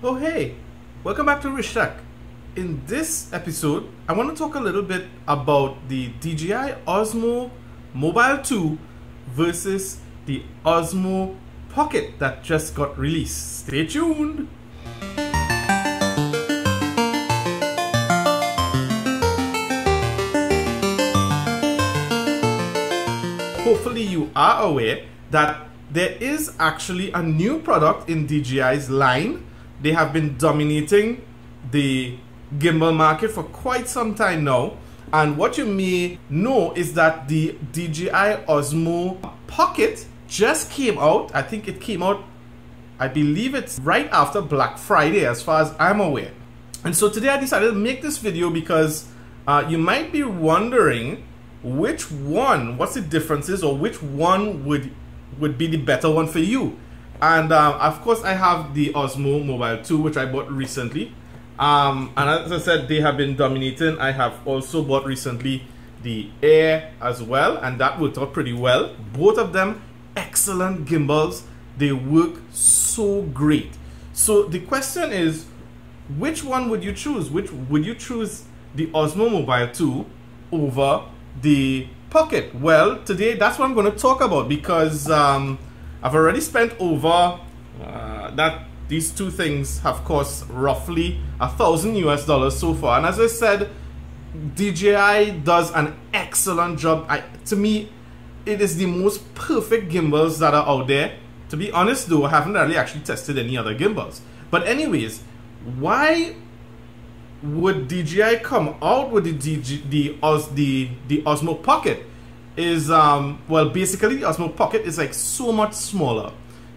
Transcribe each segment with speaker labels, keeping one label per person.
Speaker 1: Oh hey, welcome back to Rich Tech. In this episode, I want to talk a little bit about the DJI Osmo Mobile 2 versus the Osmo Pocket that just got released. Stay tuned! Hopefully you are aware that there is actually a new product in DJI's line. They have been dominating the gimbal market for quite some time now. And what you may know is that the DJI Osmo Pocket just came out. I think it came out, I believe it's right after Black Friday as far as I'm aware. And so today I decided to make this video because you might be wondering which one, what's the differences, or which one would be the better one for you. And of course I have the Osmo Mobile 2, which I bought recently. And as I said, they have been dominating. I have also bought recently the Air as well, and that worked out pretty well. Both of them excellent gimbals. They work so great. So the question is, which one would you choose? Would you choose the Osmo Mobile 2 over the Pocket? Well, today that's what I'm going to talk about, because I've already spent over these two things have cost roughly $1,000 so far, and as I said, DJI does an excellent job. To me, it is the most perfect gimbals that are out there. To be honest though, I haven't really actually tested any other gimbals. But anyways, why would DJI come out with the Osmo Pocket? Is well, basically the Osmo Pocket is like so much smaller.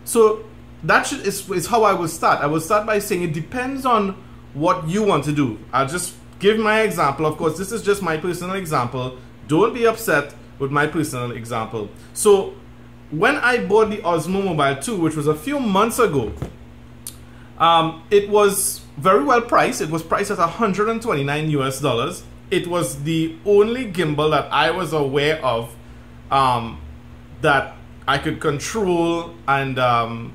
Speaker 1: So that is how I will start. I will start by saying it depends on what you want to do. I'll just give my example. Of course, this is just my personal example. Don't be upset with my personal example. So when I bought the Osmo Mobile 2, which was a few months ago, it was very well priced. It was priced at $129. It was the only gimbal that I was aware of that I could control and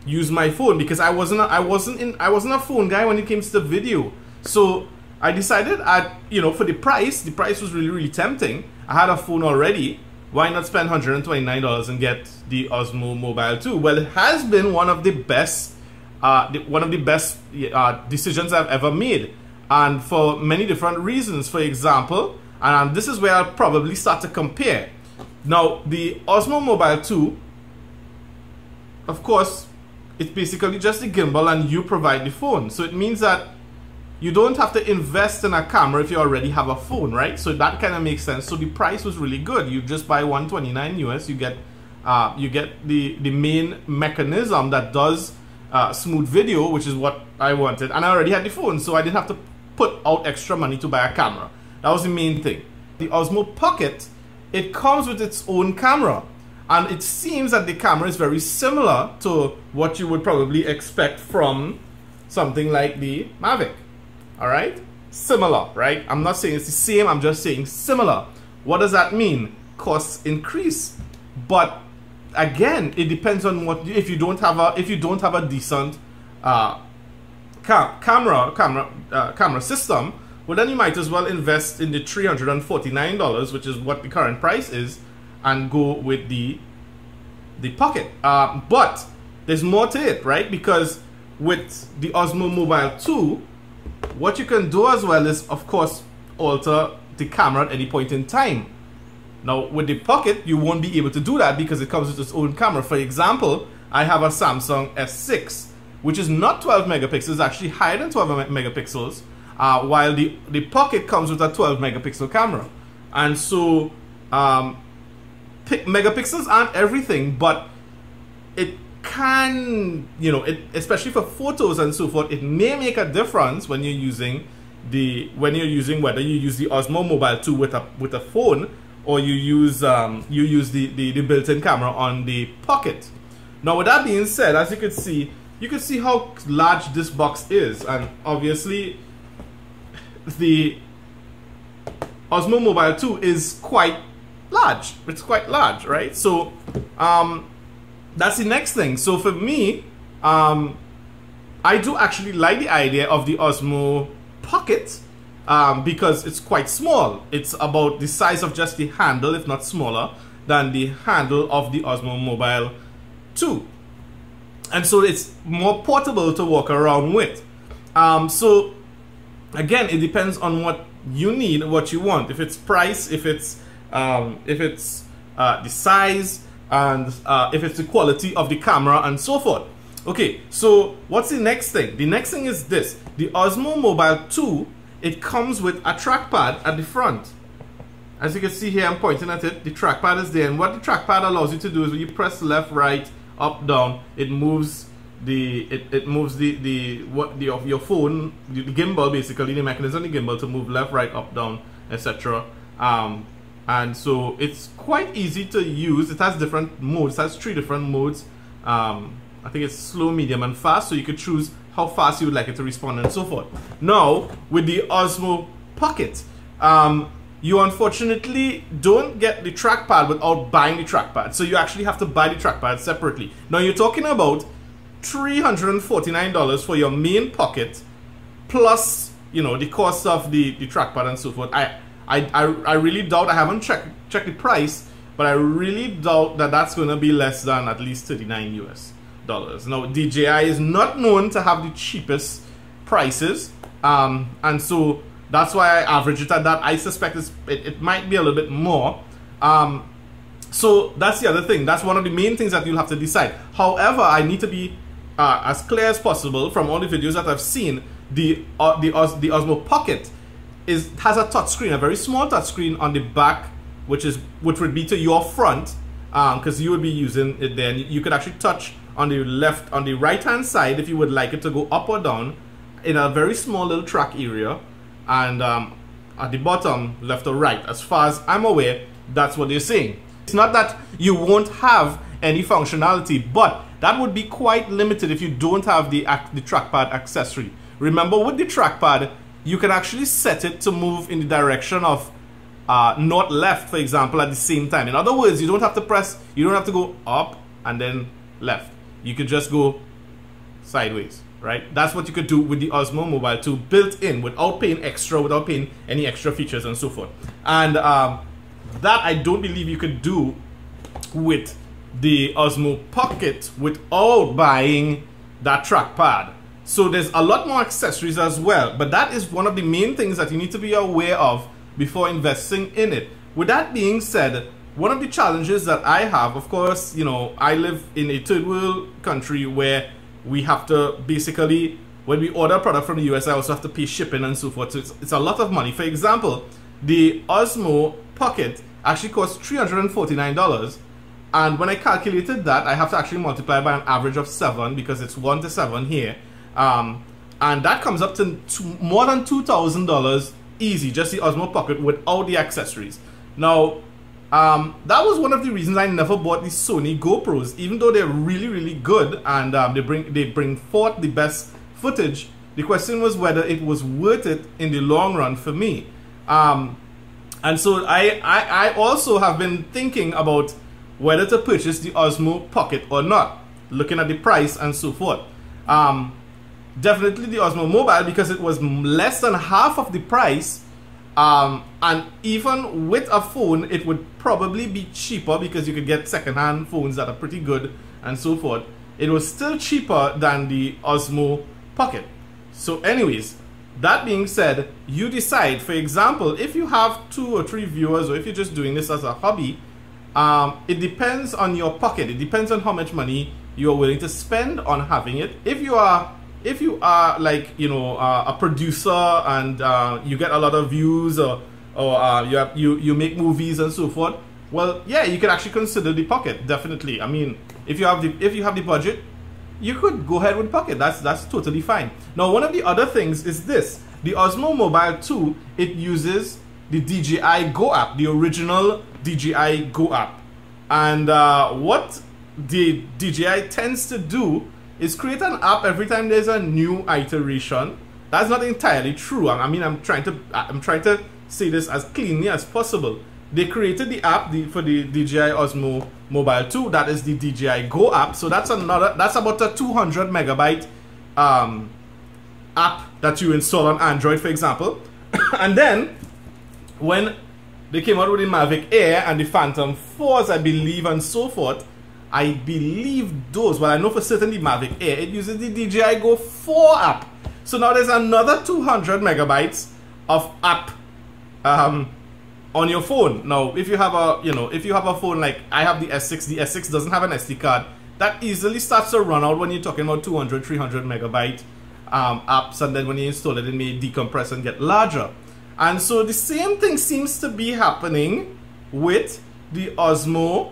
Speaker 1: use my phone, because I wasn't a phone guy when it came to the video. So I decided, for the price was really tempting. I had a phone already. Why not spend $129 and get the Osmo Mobile 2? Well, it has been one of the best decisions I've ever made, and for many different reasons. For example, and this is where I'll probably start to compare. Now, the Osmo Mobile 2, of course, it's basically just the gimbal and you provide the phone. So it means that you don't have to invest in a camera if you already have a phone, right? So that kind of makes sense. So the price was really good. You just buy $129 US, you get the main mechanism that does smooth video, which is what I wanted, and I already had the phone, so I didn't have to put out extra money to buy a camera. That was the main thing. The Osmo Pocket, it comes with its own camera, and it seems that the camera is very similar to what you would probably expect from something like the Mavic. Alright? Similar, right? I'm not saying it's the same, I'm just saying similar. What does that mean? Costs increase. But again, it depends on what, if you don't have a decent camera system, well then you might as well invest in the $349, which is what the current price is, and go with the Pocket. But there's more to it, right? Because with the Osmo Mobile 2, what you can do as well is, of course, alter the camera at any point in time. Now, with the Pocket, you won't be able to do that because it comes with its own camera. For example, I have a Samsung S6, which is not 12 megapixels, actually higher than 12 megapixels, while the Pocket comes with a 12 megapixel camera. And so, megapixels aren't everything, but it can, especially for photos and so forth, it may make a difference when you're using whether you use the Osmo Mobile 2 with a phone, or you use the built-in camera on the Pocket. Now, with that being said, as you can see how large this box is, and obviously the Osmo Mobile 2 is quite large. It's quite large, right? So that's the next thing. So for me, I do actually like the idea of the Osmo Pocket because it's quite small. It's about the size of just the handle, if not smaller than the handle of the Osmo Mobile 2. And so it's more portable to walk around with. So again, it depends on what you need, what you want. If it's price, if it's the size, and if it's the quality of the camera and so forth. Okay, so what's the next thing? The next thing is this. The Osmo Mobile 2, it comes with a trackpad at the front. As you can see here, I'm pointing at it. The trackpad is there, and what the trackpad allows you to do is when you press left, right, up, down, it moves your phone, the gimbal, basically the mechanism of the gimbal to move left, right, up, down, etc. And so it's quite easy to use. It has different modes. It has 3 different modes. I think it's slow, medium, and fast, so you could choose how fast you would like it to respond and so forth. Now, with the Osmo Pocket, you unfortunately don't get the trackpad without buying the trackpad. So you actually have to buy the trackpad separately. Now, you're talking about $349 for your main Pocket, plus, you know, the cost of the trackpad and so forth. I really doubt, I haven't checked the price, but I really doubt that that's going to be less than at least $39 US. Now, DJI is not known to have the cheapest prices, and so that's why I average it at that. I suspect it might be a little bit more. So that's the other thing. That's one of the main things that you'll have to decide. However, I need to be as clear as possible from all the videos that I've seen. The Osmo Pocket has a touchscreen, a very small touchscreen on the back, which would be to your front, because you would be using it there. And you could actually touch on the right hand side if you would like it to go up or down in a very small little track area, and at the bottom, left or right. As far as I'm aware, that's what they're saying. It's not that you won't have any functionality, but that would be quite limited if you don't have the trackpad accessory. Remember, with the trackpad, you can actually set it to move in the direction of not left, for example, at the same time. In other words, you don't have to go up and then left. You could just go sideways, right? That's what you could do with the Osmo Mobile 2 built in, without paying any extra features and so forth. And that I don't believe you could do with the Osmo Pocket without buying that trackpad. So there's a lot more accessories as well, but that is one of the main things that you need to be aware of before investing in it. With that being said, one of the challenges that I have, of course, you know, I live in a third world country where we have to basically, when we order a product from the US, I also have to pay shipping and so forth. So it's a lot of money. For example, the Osmo Pocket actually costs $349. And when I calculated that, I have to actually multiply by an average of 7 because it's 1 to 7 here. And that comes up to more than $2,000 easy, just the Osmo Pocket without the accessories. Now, that was one of the reasons I never bought the Sony GoPros, even though they're really, really good and they bring forth the best footage. The question was whether it was worth it in the long run for me. And so I also have been thinking about whether to purchase the Osmo Pocket or not, looking at the price and so forth. Definitely the Osmo Mobile, because it was less than half of the price, and even with a phone it would probably be cheaper because you could get second-hand phones that are pretty good and so forth. It was still cheaper than the Osmo Pocket. So anyways, that being said, you decide. For example, if you have 2 or 3 viewers, or if you're just doing this as a hobby, it depends on your pocket. It depends on how much money you are willing to spend on having it. If you are like, you know, a producer and you get a lot of views, or you make movies and so forth, well, yeah, you could actually consider the Pocket. Definitely. I mean, if you have the budget, you could go ahead with Pocket. That's totally fine. Now, one of the other things is this: the Osmo Mobile 2, it uses the DJI Go app, the original DJI Go app. And what the DJI tends to do is create an app every time there's a new iteration. That's not entirely true. I mean, I'm trying to say this as cleanly as possible. They created the app for the DJI Osmo Mobile 2. That is the DJI Go app. So that's about a 200 megabyte app that you install on Android, for example. And then when they came out with the Mavic Air and the Phantom 4s, I believe, and so forth, I believe those, well, I know for certain the Mavic Air, it uses the DJI Go 4 app. So now there's another 200 megabytes of app on your phone. Now, if you have a, if you have a phone like I have the S6 doesn't have an SD card. That easily starts to run out when you're talking about 200, 300 megabyte apps, and then when you install it, it may decompress and get larger. And so the same thing seems to be happening with the Osmo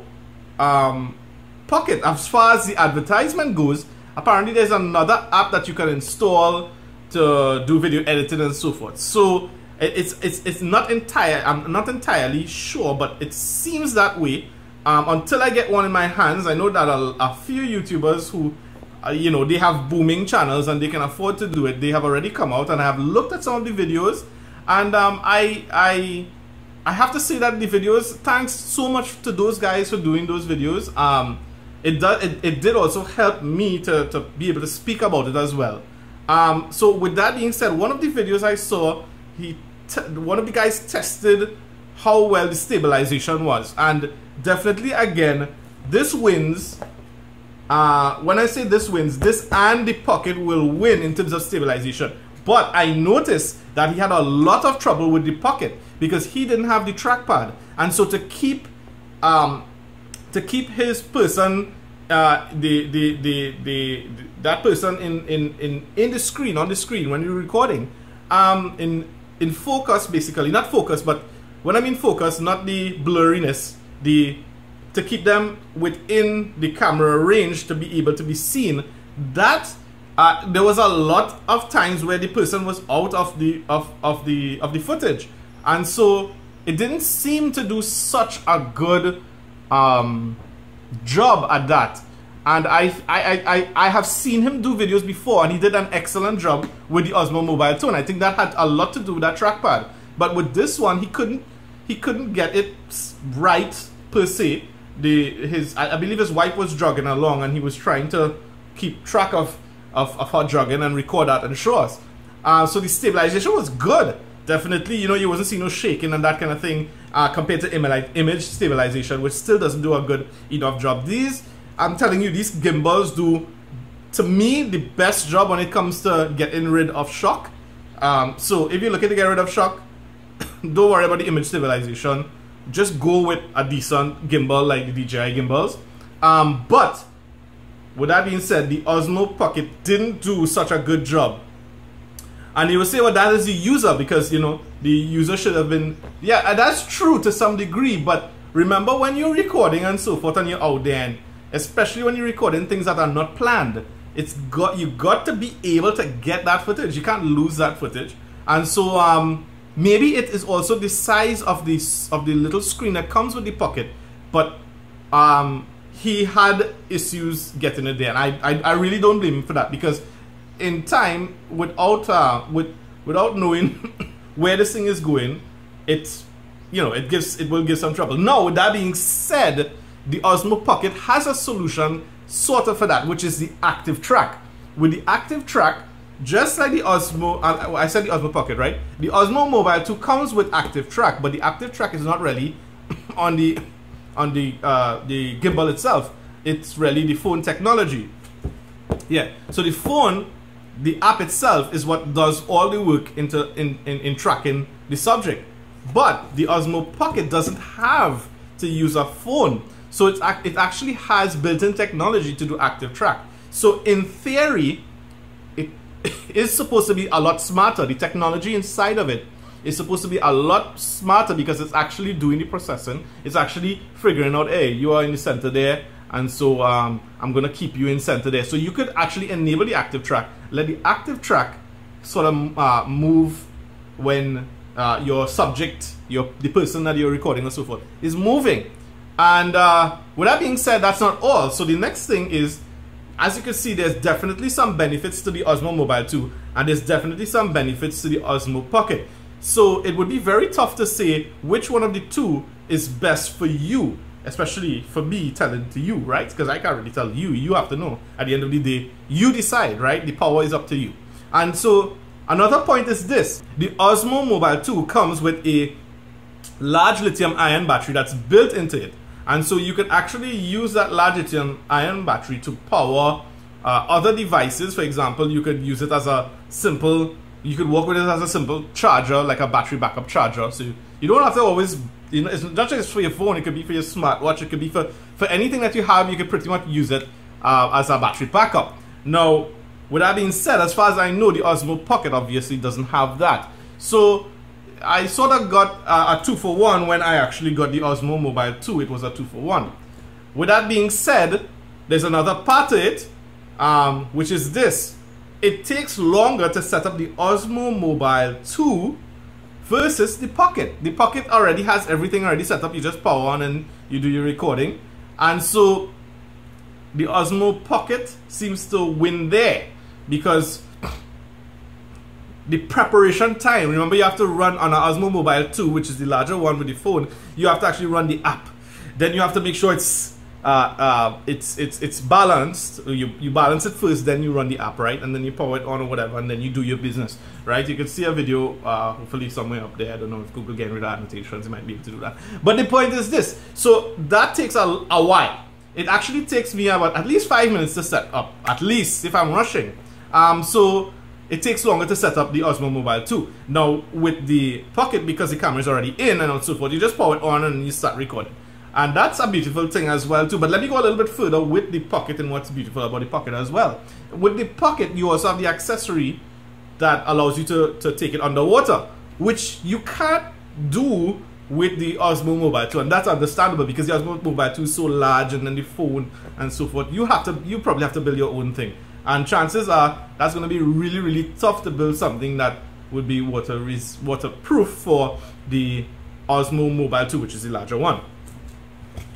Speaker 1: Pocket. As far as the advertisement goes, apparently there's another app that you can install to do video editing and so forth. So it's not entire. I'm not entirely sure, but it seems that way. Until I get one in my hands, I know that a few YouTubers who, they have booming channels and they can afford to do it. They have already come out, and I have looked at some of the videos, and I have to say that the videos, thanks so much to those guys for doing those videos. It did also help me to be able to speak about it as well. So with that being said, one of the videos I saw, one of the guys tested how well the stabilization was, and definitely again this wins. When I say this wins, this and the Pocket will win in terms of stabilization. But I noticed that he had a lot of trouble with the Pocket because he didn't have the trackpad, and so to keep his person, that person in the screen, on the screen when you're recording, in focus, basically, not focus, but when I mean focus, not the blurriness, to keep them within the camera range to be able to be seen, that there was a lot of times where the person was out of the footage, and so it didn't seem to do such a good job at that. And I have seen him do videos before, and he did an excellent job with the Osmo Mobile too, and I think that had a lot to do with that trackpad. But with this one, he couldn't get it right per se. I believe his wife was jogging along, and he was trying to keep track of her jogging and record that and show us. So the stabilization was good, definitely. You wasn't seeing no shaking and that kind of thing compared to image stabilization, which still doesn't do a good enough job. I'm telling you, these gimbals do, to me, the best job when it comes to getting rid of shock. So if you're looking to get rid of shock, don't worry about the image stabilization. Just go with a decent gimbal like the DJI gimbals. But with that being said, the Osmo Pocket didn't do such a good job. And you will say, well, that is the user, because the user should have been, yeah, that's true to some degree. But remember, when you're recording and so forth, and you're out there, and especially when you're recording things that are not planned, you got to be able to get that footage. You can't lose that footage. And so maybe it is also the size of the little screen that comes with the Pocket, but he had issues getting it there, and I really don't blame him for that, because in time, without knowing where this thing is going, it will give some trouble. Now, with that being said, the Osmo Pocket has a solution sort of for that, which is the active track. With the active track, just like the Osmo, I said the Osmo Pocket, right? The Osmo Mobile 2 comes with active track, but the active track is not really on the gimbal itself. It's really the phone technology. Yeah. So the phone, the app itself, is what does all the work in tracking the subject. But the Osmo Pocket doesn't have to use a phone, so it actually has built-in technology to do active track. So in theory, it is supposed to be a lot smarter. The technology inside of it is supposed to be a lot smarter, because it's actually doing the processing. It's actually figuring out, hey, you are in the center there, and so I'm going to keep you in center there. So you could actually enable the active track, let the active track sort of move when your subject, the person that you're recording and so forth, is moving. And with that being said, that's not all. So the next thing is, as you can see, there's definitely some benefits to the Osmo Mobile 2, and there's definitely some benefits to the Osmo Pocket. So it would be very tough to say which one of the two is best for you, especially for me telling to you, right? Because I can't really tell you. You have to know. At the end of the day, you decide, right? The power is up to you. And so another point is this. The Osmo Mobile 2 comes with a large lithium-ion battery that's built into it. And so you can actually use that large lithium-ion battery to power other devices. For example, you could use it as a simple, you could work with it as a simple charger, like a battery backup charger. So you don't have to always, you know, it's not just for your phone, it could be for your smartwatch, it could be for anything that you have, you could pretty much use it as a battery backup. Now, with that being said, as far as I know, the Osmo Pocket obviously doesn't have that. So I sort of got a 2-for-1 when I actually got the Osmo Mobile 2. It was a 2-for-1. With that being said, there's another part to it, which is this. It takes longer to set up the Osmo Mobile 2 versus the Pocket. The Pocket already has everything already set up. You just power on and you do your recording. And so the Osmo Pocket seems to win there because the preparation time, remember you have to run on an Osmo Mobile 2, which is the larger one with the phone, you have to actually run the app. Then you have to make sure it's balanced. You balance it first, then you run the app, right? And then you power it on or whatever, and then you do your business, right? You can see a video, hopefully somewhere up there. I don't know if Google getting rid of annotations, you might be able to do that. But the point is this, so that takes a while. It actually takes me about at least 5 minutes to set up, at least if I'm rushing. So it takes longer to set up the Osmo Mobile 2. Now with the Pocket, because the camera is already in and so forth, you just power it on and you start recording. And that's a beautiful thing as well too. But let me go a little bit further with the Pocket and what's beautiful about the Pocket as well. With the Pocket, you also have the accessory that allows you to take it underwater, which you can't do with the Osmo Mobile 2, and that's understandable because the Osmo Mobile 2 is so large, and then the phone and so forth. You probably have to build your own thing, and chances are that's going to be really, really tough to build something that would be waterproof for the Osmo Mobile 2, which is the larger one,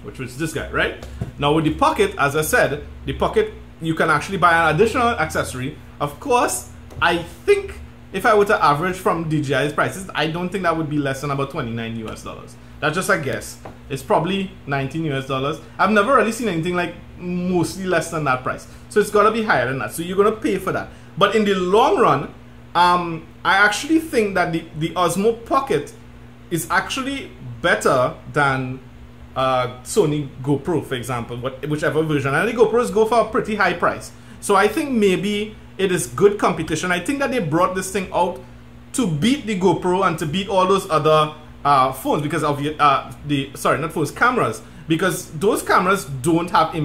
Speaker 1: which is this guy, right? Now with the Pocket, as I said, the Pocket, you can actually buy an additional accessory. Of course, I think if I were to average from DJI's prices, I don't think that would be less than about $29 US. That's just a guess. It's probably $19 US. I've never really seen anything like mostly less than that price. So it's got to be higher than that. So you're going to pay for that. But in the long run, I actually think that the Osmo Pocket is actually better than Sony GoPro, for example, whichever version. And the GoPros go for a pretty high price. So I think maybe it is good competition. I think that they brought this thing out to beat the GoPro and to beat all those other phones, because of cameras, because those cameras don't have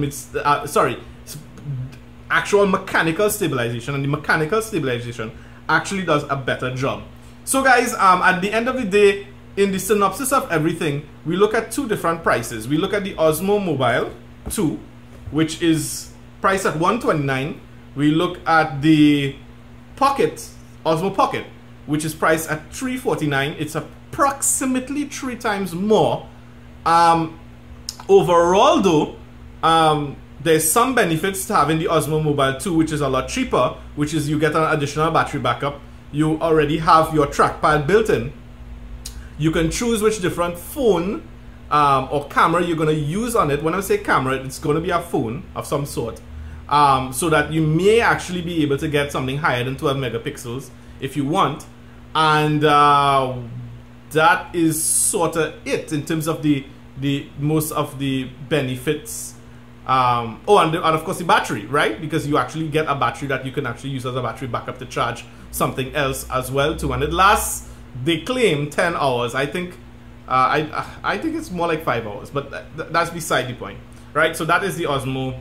Speaker 1: actual mechanical stabilization, and the mechanical stabilization actually does a better job. So guys, at the end of the day, in the synopsis of everything, we look at two different prices. We look at the Osmo Mobile 2, which is priced at $129. We look at the Pocket, Osmo Pocket, which is priced at $349. It's approximately 3 times more. Overall though, there's some benefits to having the Osmo Mobile 2, which is a lot cheaper, which is you get an additional battery backup. You already have your trackpad built in. You can choose which different phone or camera you're going to use on it. When I say camera, it's going to be a phone of some sort. So that you may actually be able to get something higher than 12 megapixels if you want. And that is sort of it in terms of the most of the benefits. And of course the battery, right? Because you actually get a battery that you can actually use as a battery backup to charge something else as well too. And it lasts, they claim, 10 hours. I think I think it's more like 5 hours, but that's beside the point, right? So that is the Osmo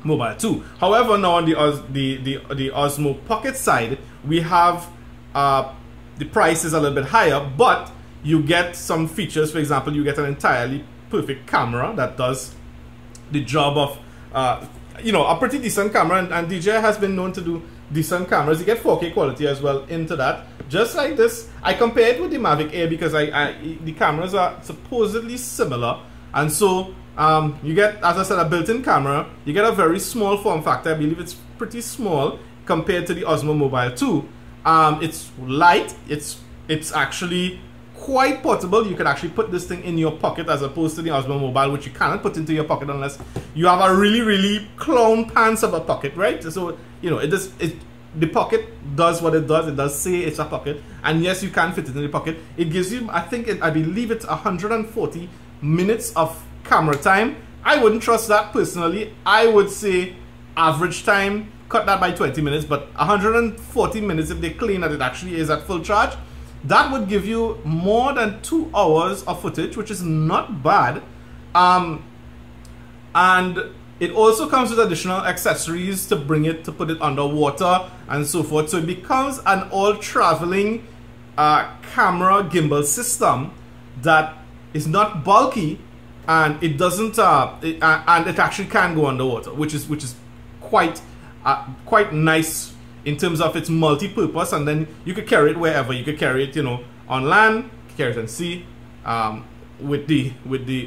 Speaker 1: Mobile 2. However, now on the Osmo Pocket side, we have the price is a little bit higher, but you get some features. For example, you get an entirely perfect camera that does the job of a pretty decent camera, and DJI has been known to do decent cameras. You get 4K quality as well into that, just like this. I compare it with the Mavic Air because the cameras are supposedly similar, and so you get, as I said, a built-in camera. You get a very small form factor. I believe it's pretty small compared to the Osmo Mobile 2. It's light. It's actually quite portable. You can actually put this thing in your pocket as opposed to the Osmo Mobile, which you cannot put into your pocket unless you have a really clown pants of a pocket, right? So, you know, the pocket does what it does. It does say it's a pocket, and yes, you can fit it in the pocket. It gives you, I believe it's 140 minutes of camera time. I wouldn't trust that personally. I would say average time, cut that by 20 minutes, but 140 minutes if they claim that it actually is at full charge. That would give you more than 2 hours of footage, which is not bad. And it also comes with additional accessories to put it underwater and so forth. So it becomes an all-traveling camera gimbal system that is not bulky, and it doesn't and it actually can go underwater, which is quite nice in terms of its multi-purpose. And then you could carry it wherever. You could carry it, you know, on land, carry it on sea, with the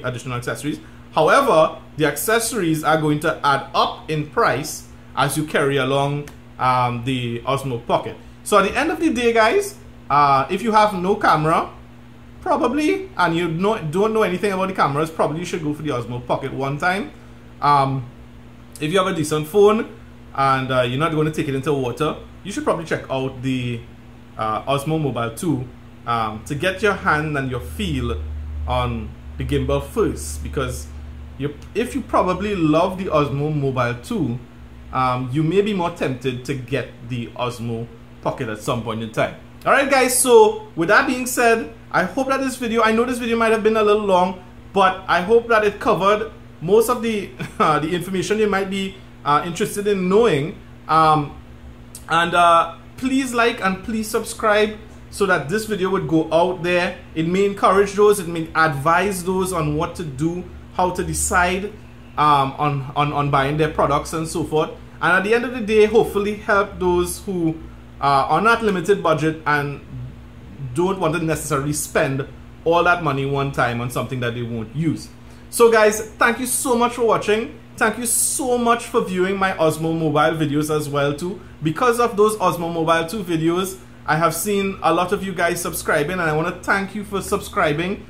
Speaker 1: additional accessories. However, the accessories are going to add up in price as you carry along the Osmo Pocket. So at the end of the day, guys, if you have no camera, probably, and you don't know anything about the cameras, probably you should go for the Osmo Pocket one time. If you have a decent phone and you're not going to take it into water, you should probably check out the Osmo Mobile 2 to get your hand and your feel on the gimbal first, because if you probably love the Osmo Mobile 2, you may be more tempted to get the Osmo Pocket at some point in time. Alright guys, so with that being said, I hope that this video, I know this video might have been a little long, but I hope that it covered most of the the information you might be interested in knowing. Please like and please subscribe so that this video would go out there. It may encourage those, it may advise those on what to do, how to decide on buying their products and so forth. And at the end of the day, hopefully help those who are on that limited budget and don't want to necessarily spend all that money one time on something that they won't use. So guys, thank you so much for watching. Thank you so much for viewing my Osmo Mobile videos as well too. Because of those Osmo Mobile 2 videos, I have seen a lot of you guys subscribing, and I want to thank you for subscribing.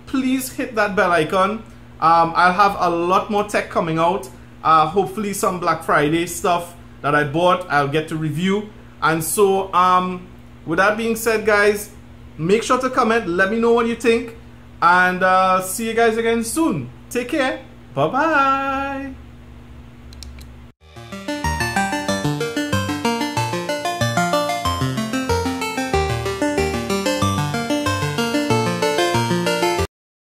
Speaker 1: Please hit that bell icon. I'll have a lot more tech coming out. Hopefully some Black Friday stuff that I bought, I'll get to review. And so, with that being said, guys, make sure to comment, let me know what you think, and see you guys again soon. Take care. Bye-bye.